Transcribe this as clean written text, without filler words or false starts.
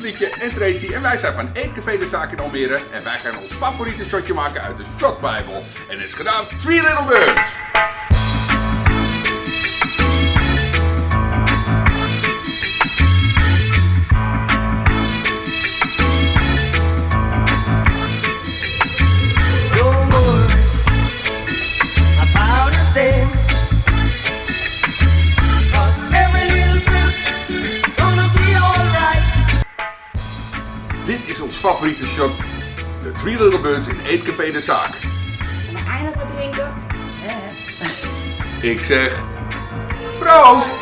Liekje en Tracy en wij zijn van Eetcafé de Zaak in Almere. En wij gaan ons favoriete shotje maken uit de Shotbijbel. En het is gedaan Three Little Birds. Dit is ons favoriete shot, de Three Little Birds in Eetcafé de Zaak. En we eindelijk wat drinken. Ik zeg, proost!